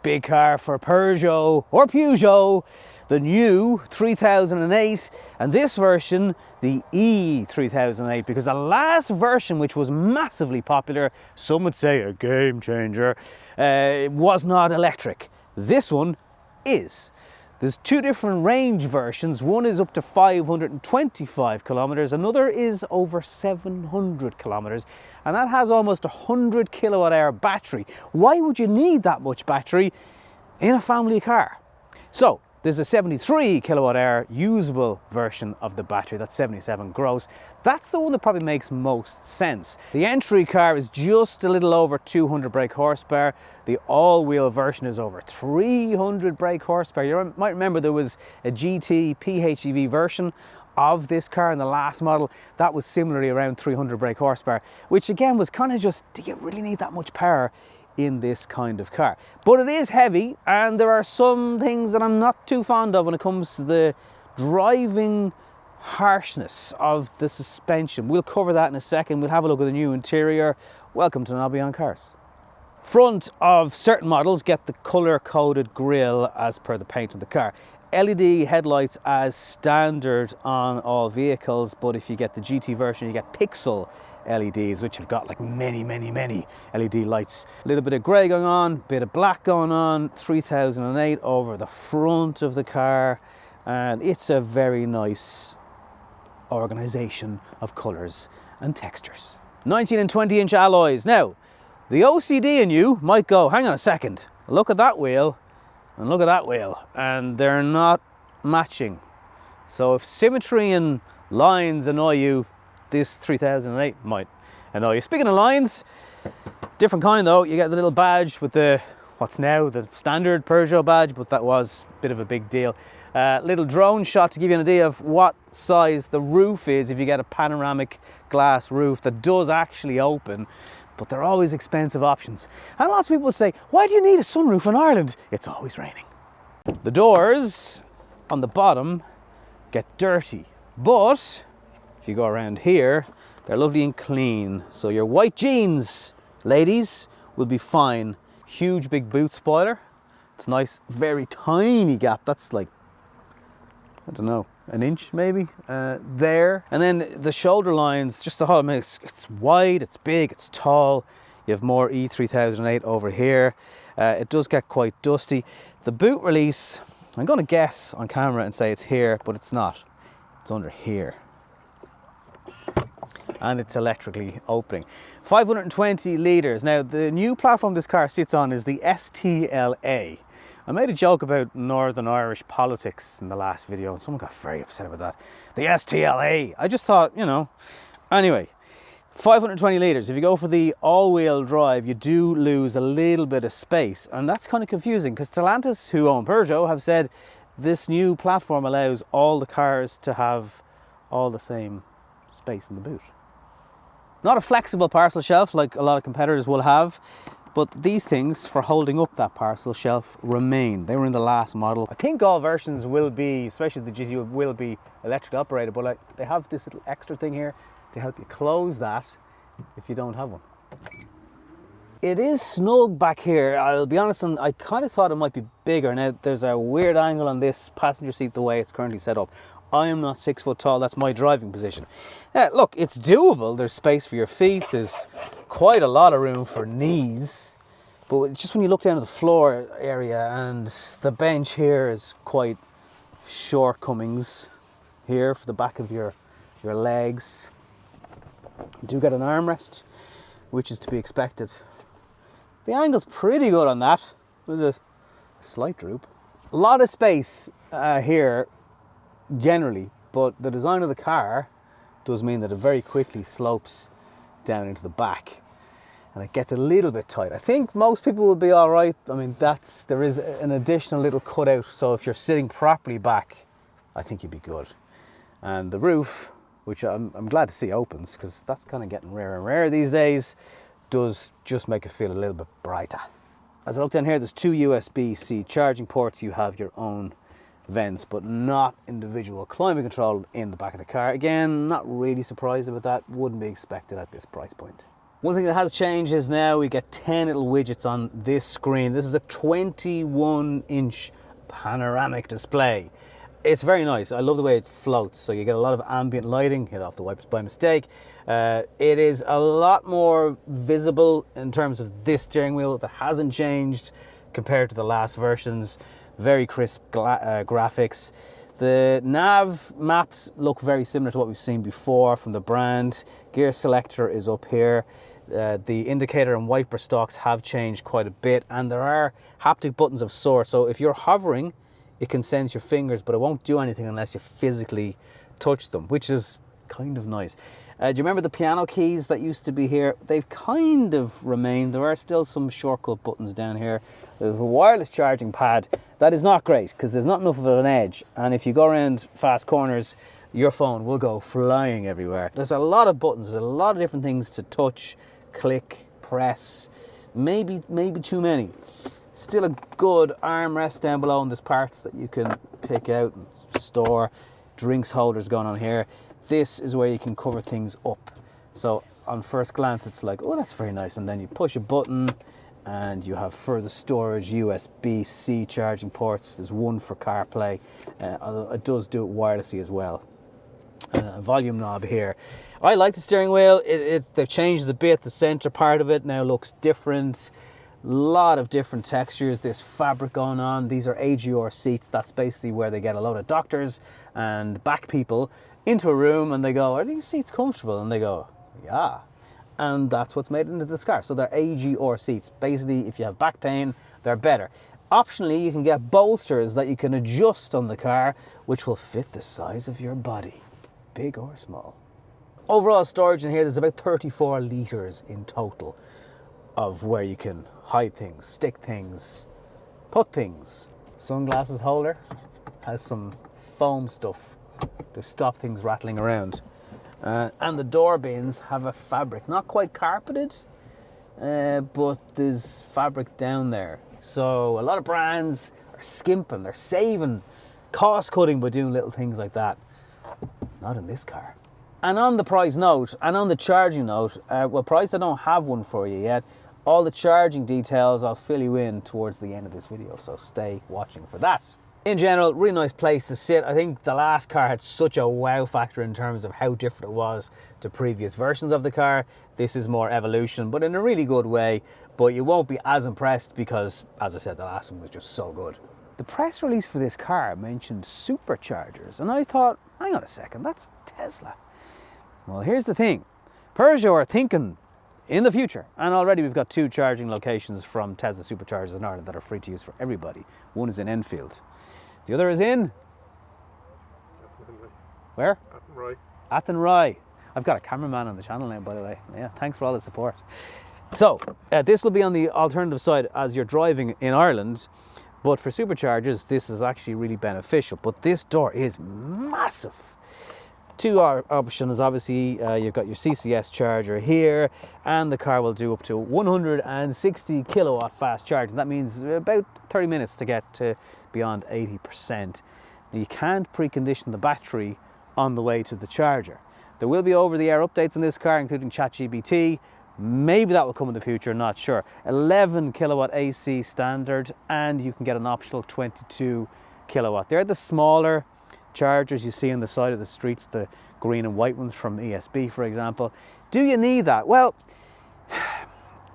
Big car for Peugeot or Peugeot, the new 3008, and this version, the E3008, because the last version, which was massively popular, some would say a game changer, was not electric. This one is. There's two different range versions. One is up to 525 kilometers, another is over 700 kilometers, and that has almost 100 kilowatt hour battery. Why would you need that much battery in a family car? So there's a 73 kilowatt hour usable version of the battery, that's 77 gross. That's the one that probably makes most sense. The entry car is just a little over 200 brake horsepower. The all-wheel version is over 300 brake horsepower. You might remember there was a GT PHEV version of this car in the last model that was similarly around 300 brake horsepower, which again was kind of just, do you really need that much power in this kind of car? But it is heavy, and there are some things that I'm not too fond of when it comes to the driving harshness of the suspension. We'll cover that in a second. We'll have a look at the new interior. Welcome to Nobby on Cars. Front of certain models get the colour-coded grille as per the paint of the car. LED headlights as standard on all vehicles, but if you get the GT version, you get pixel LEDs, which have got like many LED lights. A little bit of grey going on, bit of black going on. 3008 over the front of the car, and it's a very nice organisation of colours and textures. 19 and 20 inch alloys. Now, the OCD in you might go, hang on a second, look at that wheel and look at that wheel, and they're not matching. So if symmetry and lines annoy you, this 3008 might annoy you. Speaking of lines, different kind though. You get the little badge with the, what's now the standard Peugeot badge, but that was a bit of a big deal. Little drone shot to give you an idea of what size the roof is if you get a panoramic glass roof that does actually open, but they're always expensive options. And lots of people would say, why do you need a sunroof in Ireland? It's always raining. The doors on the bottom get dirty, but if you go around here, they're lovely and clean. So your white jeans, ladies, will be fine. Huge big boot spoiler. It's nice, very tiny gap. That's like, I don't know, an inch maybe there. And then the shoulder lines, just the whole, I mean, it's wide, it's big, it's tall. You have more E3008 over here. It does get quite dusty. The boot release, I'm going to guess on camera and say it's here, but it's not. It's under here. And it's electrically opening. 520 litres. Now, the new platform this car sits on is the STLA. I made a joke about Northern Irish politics in the last video, and someone got very upset about that. The STLA. I just thought, you know. Anyway, 520 litres. If you go for the all-wheel drive, you do lose a little bit of space, and that's kind of confusing because Stellantis, who own Peugeot, have said this new platform allows all the cars to have all the same space in the boot. Not a flexible parcel shelf like a lot of competitors will have, but these things for holding up that parcel shelf remain. They were in the last model. I think all versions will be, especially the GT, will be electric operated, but like they have this little extra thing here to help you close that if you don't have one. It is snug back here. I'll be honest, and I kind of thought it might be bigger. Now there's a weird angle on this passenger seat the way it's currently set up. I am not 6 foot tall, that's my driving position. Look, it's doable. There's space for your feet, there's quite a lot of room for knees, but just when you look down at the floor area, and the bench here is quite shortcomings here for the back of your legs. You do get an armrest, which is to be expected. The angle's pretty good on that. There's a slight droop. A lot of space here generally, but the design of the car does mean that it very quickly slopes down into the back and it gets a little bit tight. I think most people will be all right. I mean, there is an additional little cutout, so if you're sitting properly back, I think you'd be good. And the roof, which I'm glad to see opens, because that's kind of getting rarer and rarer these days, does just make it feel a little bit brighter. As I look down here, there's 2 USB-C charging ports. You have your own vents, but not individual climate control in the back of the car. Again, not really surprised about that. Wouldn't be expected at this price point. One thing that has changed is now we get 10 little widgets on this screen. This is a 21-inch panoramic display. It's very nice. I love the way it floats. So you get a lot of ambient lighting. Hit off the wipers by mistake. It is a lot more visible in terms of this steering wheel. That hasn't changed compared to the last versions. Very crisp graphics. The nav maps look very similar to what we've seen before from the brand. Gear selector is up here. The indicator and wiper stalks have changed quite a bit, and there are haptic buttons of sorts. So if you're hovering, it can sense your fingers, but it won't do anything unless you physically touch them, which is kind of nice. Do you remember the piano keys that used to be here? They've kind of remained. There are still some shortcut buttons down here. There's a wireless charging pad. That is not great because there's not enough of an edge. And if you go around fast corners, your phone will go flying everywhere. There's a lot of buttons. There's a lot of different things to touch, click, press. Maybe too many. Still a good armrest down below, and there's parts that you can pick out and store. Drinks holders going on here. This is where you can cover things up. So on first glance, it's like, oh, that's very nice. And then you push a button and you have further storage, USB-C charging ports. There's one for CarPlay. It does do it wirelessly as well. A volume knob here. I like the steering wheel. They've changed the bit. The center part of it now looks different. Lot of different textures. There's fabric going on. These are AGR seats. That's basically where they get a load of doctors and back people into a room and they go, are these seats comfortable? And they go, yeah. And that's what's made into this car. So they're AGR seats. Basically, if you have back pain, they're better. Optionally, you can get bolsters that you can adjust on the car, which will fit the size of your body, big or small. Overall storage in here, there's about 34 litres in total of where you can hide things, stick things, put things. Sunglasses holder has some foam stuff to stop things rattling around. And the door bins have a fabric, not quite carpeted, but there's fabric down there. So a lot of brands are skimping, they're saving, cost cutting by doing little things like that. Not in this car. And on the price note, and on the charging note, well, price, I don't have one for you yet. All the charging details I'll fill you in towards the end of this video, so stay watching for that. In general, really nice place to sit. I think the last car had such a wow factor in terms of how different it was to previous versions of the car. This is more evolution, but in a really good way. But you won't be as impressed because, as I said, the last one was just so good. The press release for this car mentioned superchargers, and I thought, hang on a second, that's Tesla. Well, here's the thing. Peugeot are thinking in the future, and already we've got 2 charging locations from Tesla superchargers in Ireland that are free to use for everybody. One is in Enfield. The other is in? Where? Athenry. Athenry. I've got a cameraman on the channel now, by the way. Yeah, thanks for all the support. So, this will be on the alternative side as you're driving in Ireland, but for superchargers, this is actually really beneficial. But this door is massive. 2 options, obviously, you've got your CCS charger here, and the car will do up to 160 kilowatt fast charging. That means about 30 minutes to get to beyond 80%. Now, you can't precondition the battery on the way to the charger. There will be over-the-air updates on this car, including ChatGPT. Maybe that will come in the future, not sure. 11 kilowatt AC standard, and you can get an optional 22 kilowatt. They're the smaller chargers you see on the side of the streets, the green and white ones from ESB, for example. Do you need that? Well,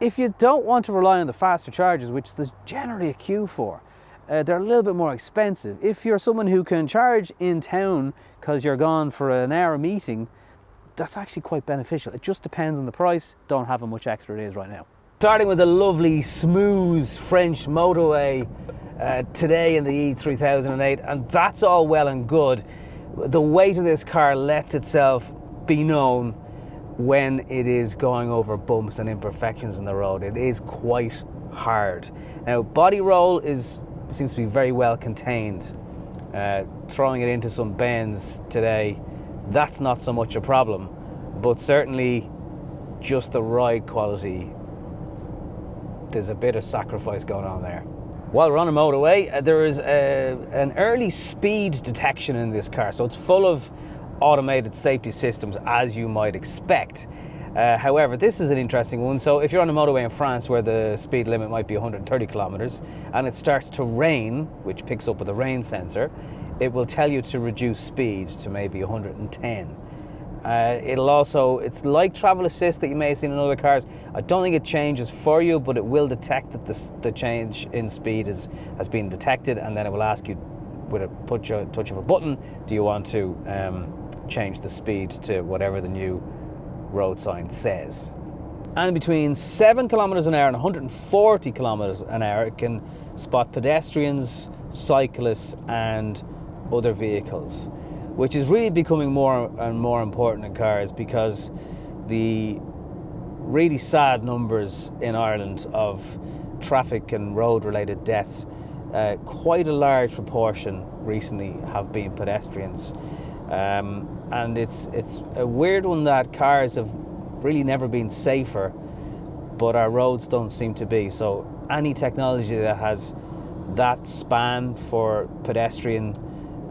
if you don't want to rely on the faster chargers, which there's generally a queue for, they're a little bit more expensive. If you're someone who can charge in town because you're gone for an hour meeting, that's actually quite beneficial. It just depends on the price. Don't have how much extra it is right now. Starting with a lovely, smooth French motorway today in the E3008, and that's all well and good. The weight of this car lets itself be known when it is going over bumps and imperfections in the road. It is quite hard. Now, body roll seems to be very well contained. Throwing it into some bends today, that's not so much a problem, but certainly just the ride quality, there's a bit of sacrifice going on there. While we're on a motorway, there is an early speed detection in this car, so it's full of automated safety systems, as you might expect. However, this is an interesting one. So if you're on a motorway in France where the speed limit might be 130 kilometers and it starts to rain, which picks up with a rain sensor, it will tell you to reduce speed to maybe 110. It'll also, it's like travel assist that you may have seen in other cars. I don't think it changes for you, but it will detect that the change in speed has been detected, and then it will ask you with a touch of a button, do you want to change the speed to whatever the new road sign says. And between 7 kilometers an hour and 140 kilometers an hour, it can spot pedestrians, cyclists and other vehicles, which is really becoming more and more important in cars, because the really sad numbers in Ireland of traffic and road related deaths, quite a large proportion recently have been pedestrians. And it's a weird one that cars have really never been safer, but our roads don't seem to be. So any technology that has that span for pedestrian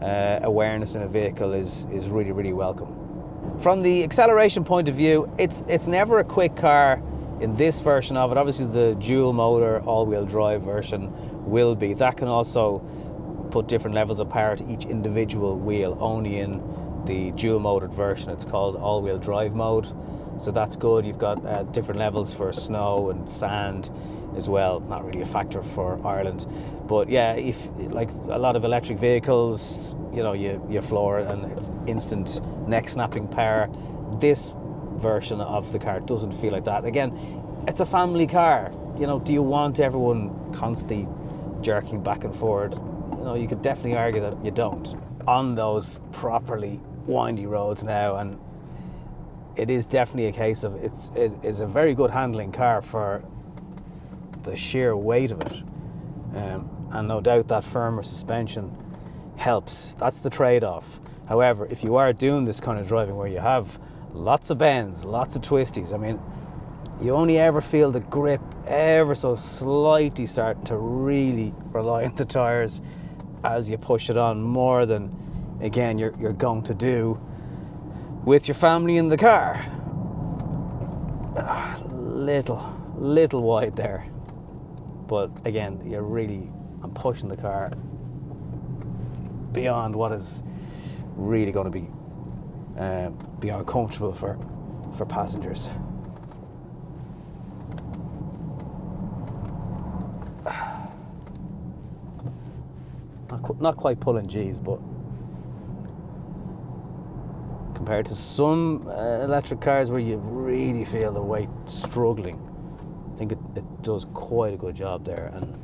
awareness in a vehicle is really, really welcome. From the acceleration point of view, it's never a quick car in this version of it. Obviously the dual motor all-wheel drive version will be. That can also put different levels of power to each individual wheel. Only in the dual motored version it's called all-wheel drive mode, so that's good. You've got different levels for snow and sand as well. Not really a factor for Ireland, but yeah, if like a lot of electric vehicles, you know, you floor it and it's instant neck snapping power. This version of the car doesn't feel like that. Again, it's a family car. You know, do you want everyone constantly jerking back and forward? You know, you could definitely argue that you don't. On those properly windy roads now, and it is definitely a case of it is a very good handling car for the sheer weight of it, and no doubt that firmer suspension helps. That's the trade-off. However, if you are doing this kind of driving where you have lots of bends, lots of twisties, I mean, you only ever feel the grip ever so slightly starting to really rely on the tires as you push it on, more than, again, you're going to do with your family in the car. Little wide there, but again, I'm pushing the car beyond what is really going to be beyond comfortable for passengers. Not quite pulling G's, but compared to some electric cars where you really feel the weight struggling, I think it does quite a good job there. And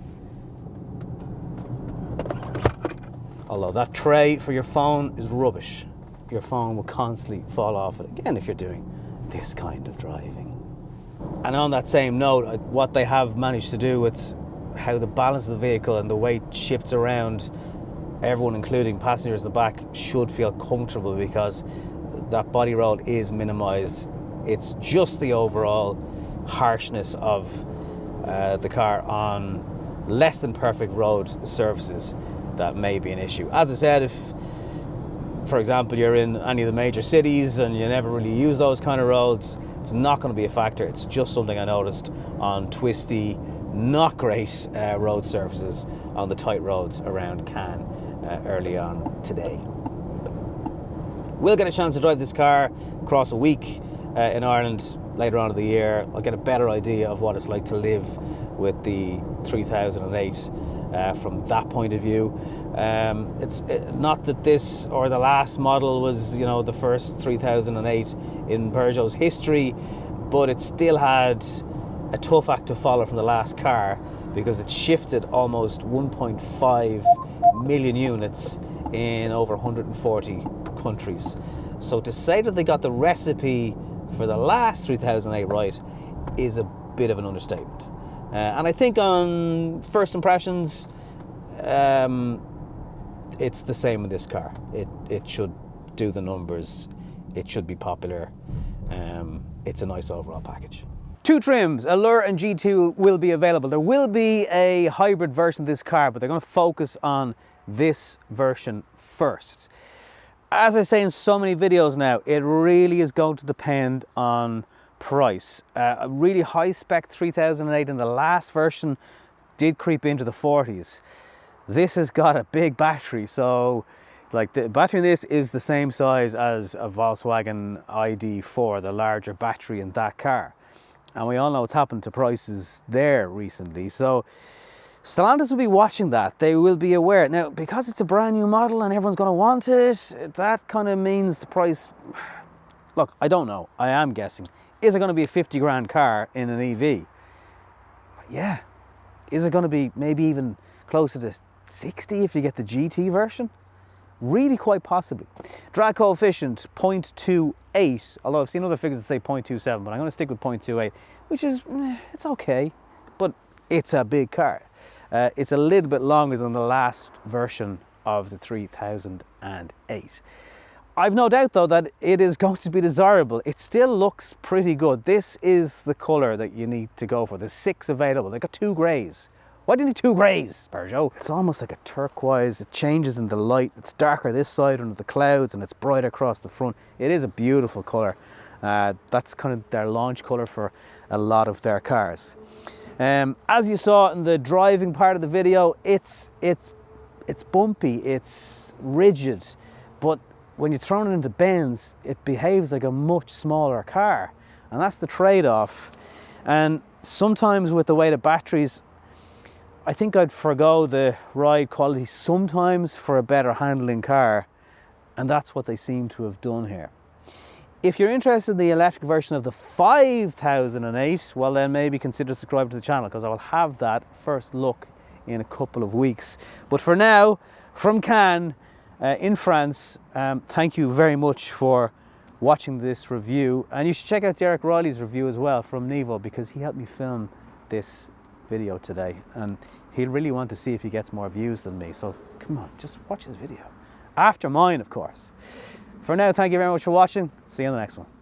although that tray for your phone is rubbish, your phone will constantly fall off it again if you're doing this kind of driving. And on that same note, what they have managed to do with how the balance of the vehicle and the weight shifts around, everyone, including passengers in the back, should feel comfortable, because that body roll is minimized. It's just the overall harshness of the car on less than perfect road surfaces that may be an issue. As I said, if, for example, you're in any of the major cities and you never really use those kind of roads, it's not going to be a factor. It's just something I noticed on twisty, not great road surfaces on the tight roads around Cannes early on today. We'll get a chance to drive this car across a week in Ireland later on in the year. I'll get a better idea of what it's like to live with the 3008 from that point of view. It's not that this or the last model was, you know, the first 3008 in Peugeot's history, but it still had a tough act to follow from the last car, because it shifted almost 1.5 million units in over 140 countries. So to say that they got the recipe for the last 3008 right is a bit of an understatement. And I think on first impressions, it's the same with this car. It should do the numbers. It should be popular. It's a nice overall package. Two trims, Allure and G2, will be available. There will be a hybrid version of this car, but they're going to focus on this version first. As I say in so many videos now, it really is going to depend on price. A really high spec 3008 in the last version did creep into the 40s. This has got a big battery, so like the battery in this is the same size as a Volkswagen ID4, the larger battery in that car. And we all know what's happened to prices there recently. So Stellantis will be watching that. They will be aware. Now, because it's a brand new model and everyone's going to want it, that kind of means the price... Look, I don't know. I am guessing. Is it going to be a 50 grand car in an EV? Yeah. Is it going to be maybe even closer to 60 if you get the GT version? Really, quite possibly. Drag coefficient 0.28, although I've seen other figures that say 0.27, but I'm going to stick with 0.28, which is, it's okay, but it's a big car. It's a little bit longer than the last version of the 3008. I've no doubt though that it is going to be desirable. It still looks pretty good. This is the colour that you need to go for. There's 6 available. They've got 2 greys. Why do you need 2 greys, Peugeot? It's almost like a turquoise. It changes in the light. It's darker this side under the clouds and it's brighter across the front. It is a beautiful colour. That's kind of their launch colour for a lot of their cars. As you saw in the driving part of the video, it's bumpy, it's rigid, but when you're throwing it into bends, it behaves like a much smaller car. And that's the trade-off. And sometimes with the weight of batteries, I think I'd forgo the ride quality sometimes for a better handling car, and that's what they seem to have done here. If you're interested in the electric version of the 5008, well then maybe consider subscribing to the channel, because I will have that first look in a couple of weeks. But for now, from Cannes in France, thank you very much for watching this review, and you should check out Derek Riley's review as well from Nevo, because he helped me film this video today and he'll really want to see if he gets more views than me, so come on, just watch his video after mine, of course. For now, thank you very much for watching. See you in the next one.